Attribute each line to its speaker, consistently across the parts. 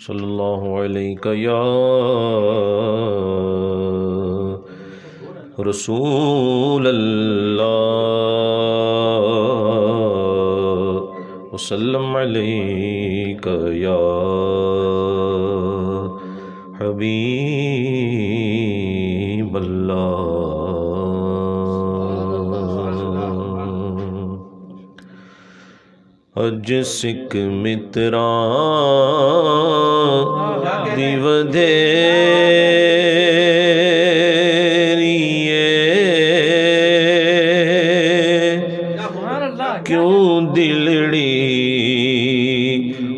Speaker 1: صلی اللہ علیہ یا رسول اللہ وسلم علیہ یا حبیب اللہ اج سکھ متراں دی ودھیریے کیوں دلڑی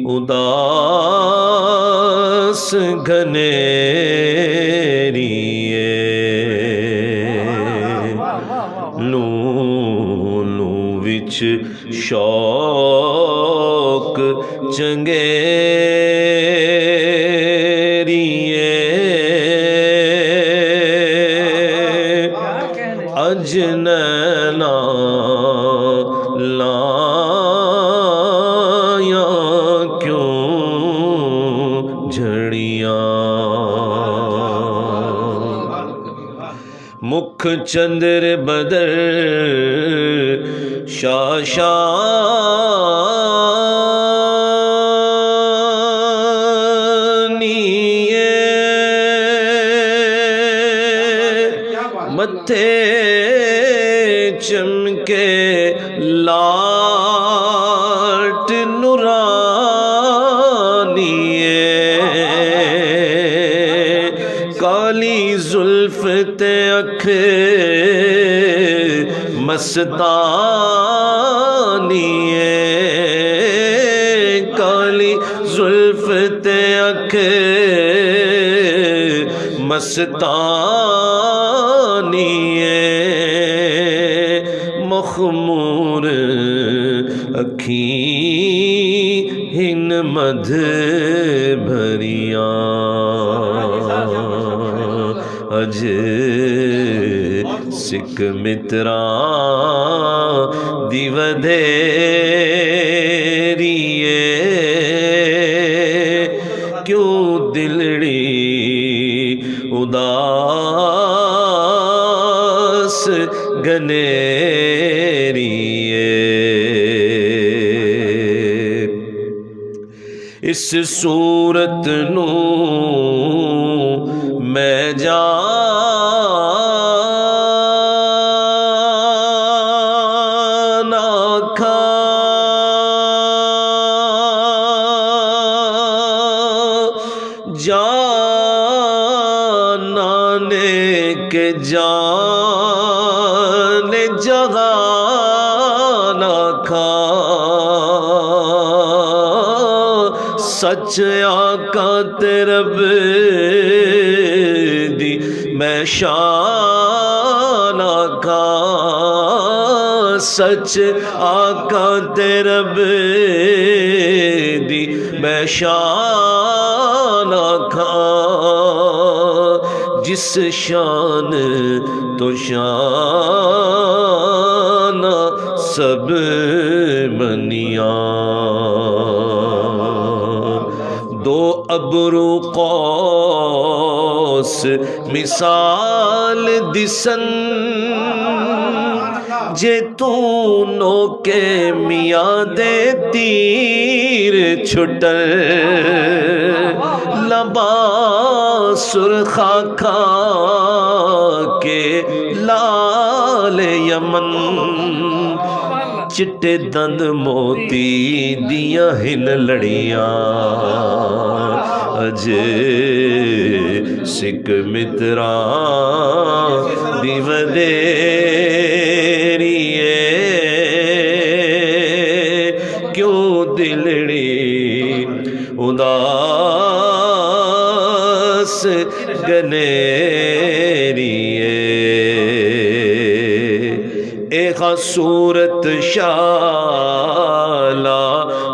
Speaker 1: اداس گھنیریے لوں وچ شوق چنگیریے اج نینا لایاں کیوں جھڑیاں مکھ چندر بدر شاشانیے متھے چمکے لاٹ نورانیے کالی زلف تے اکھ مستانیے کالی زلف تے اکھ مستانیے مخمور اکھیں ہن مدھ بھریاں اج سکھ متراں دی ودھیریے کیوں دلڑی اداس گھنیریے اس صورت نوں میں جان آکھاں جانانے کے جان جہان آکھاں سچ آقا تے رب دی میں شان آکھاں سچ آقا تے رب دی میں شان آکھاں جس شان تو شان سب منیاں دو ابرو قوس مثال دسن جے تو نو کے میاں دے تیر چھٹر لبا سرخا کھا کے لال یمن چٹے دند موتی دیاں ہن لڑیاں اج سکھ متراں دی ودھیریے کیوں دلڑی اداس گھنیریے ایک صورت شالا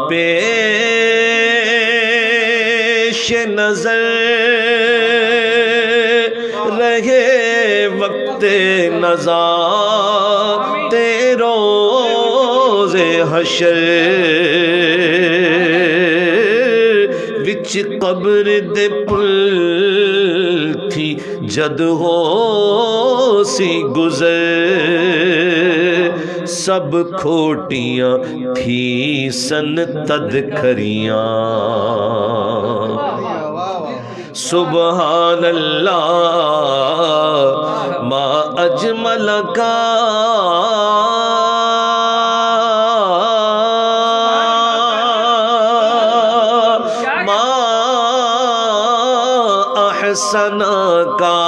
Speaker 1: پیش نظر رہے وقت نزاع روز حشر وچ قبر دے پل تھی جد ہو سی گزر سب کھوٹیاں تھی سن تد کھریاں سبحان اللہ ما اجمل کا سنا کا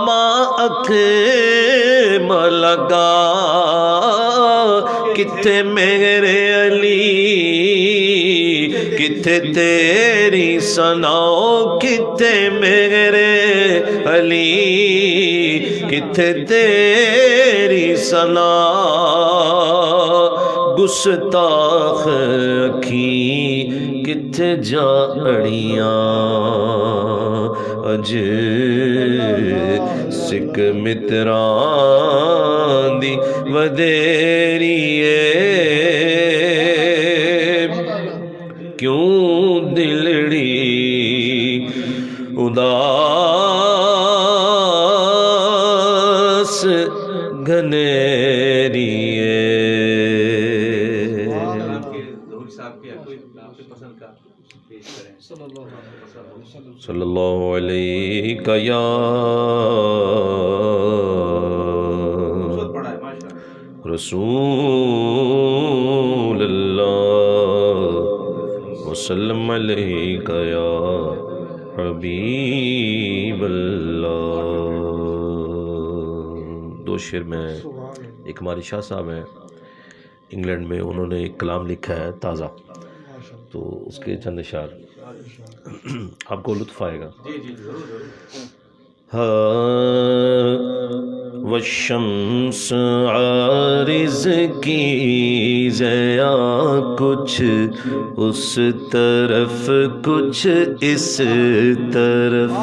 Speaker 1: ما اکمل کا کتے میرے علی کتے تیری سناؤ کتے میرے علی کتے تیری سنا گستاخ اکھی کتے جا اڑیاں اج سکھ متران دی ودیری کیوں دلڑی اداس گھنیری صلی اللہ علیہ یا رسول اللہ وسلم علیہ یا حبیب اللہ. دو شعر میں ایک ہمارے شاہ صاحب ہیں انگلینڈ میں، انہوں نے ایک کلام لکھا ہے تازہ، تو اس کے چند اشعار آپ کو لطف آئے گا. والشمس عارض کی ضیا کچھ اس طرف کچھ اس طرف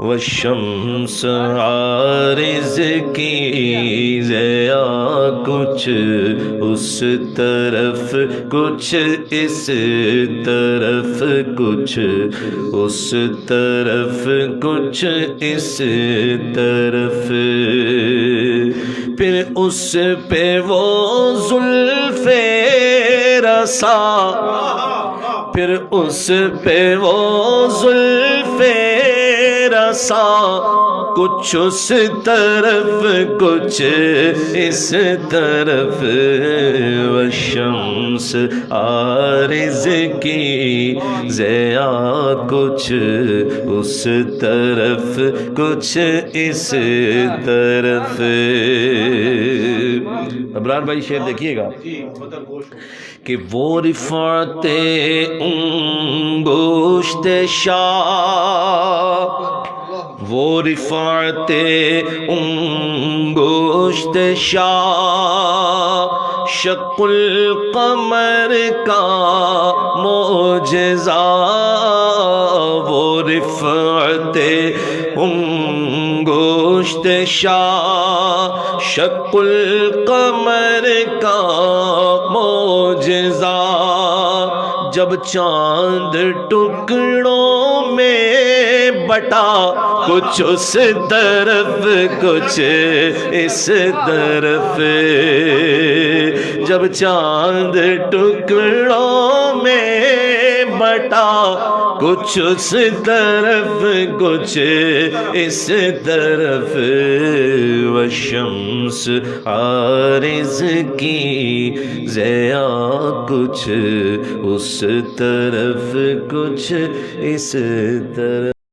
Speaker 1: والشمس عارض کی ضیا کچھ اس طرف کچھ اس طرف کچھ اس طرف کچھ اس طرف پھر اس پہ وہ زلف رسا پھر اس پہ وہ زلف رسا کچھ اس طرف کچھ اس طرف والشمس عارض کی ضیا کچھ اس طرف کچھ اس طرف. ابرار بھائی شعر دیکھیے گا کہ وہ رفعت انگشت شاہ وہ رفعت انگشت شاہ شق القمر کا معجزہ وہ رفعت انگشت شاہ شق القمر کا معجزہ جب چاند ٹکڑوں میں بٹا کچھ اس طرف کچھ اس طرف جب چاند ٹکڑوں میں بٹا کچھ اس طرف کچھ اس طرف والشمس عارض کی ضیا کچھ اس طرف کچھ اس طرف.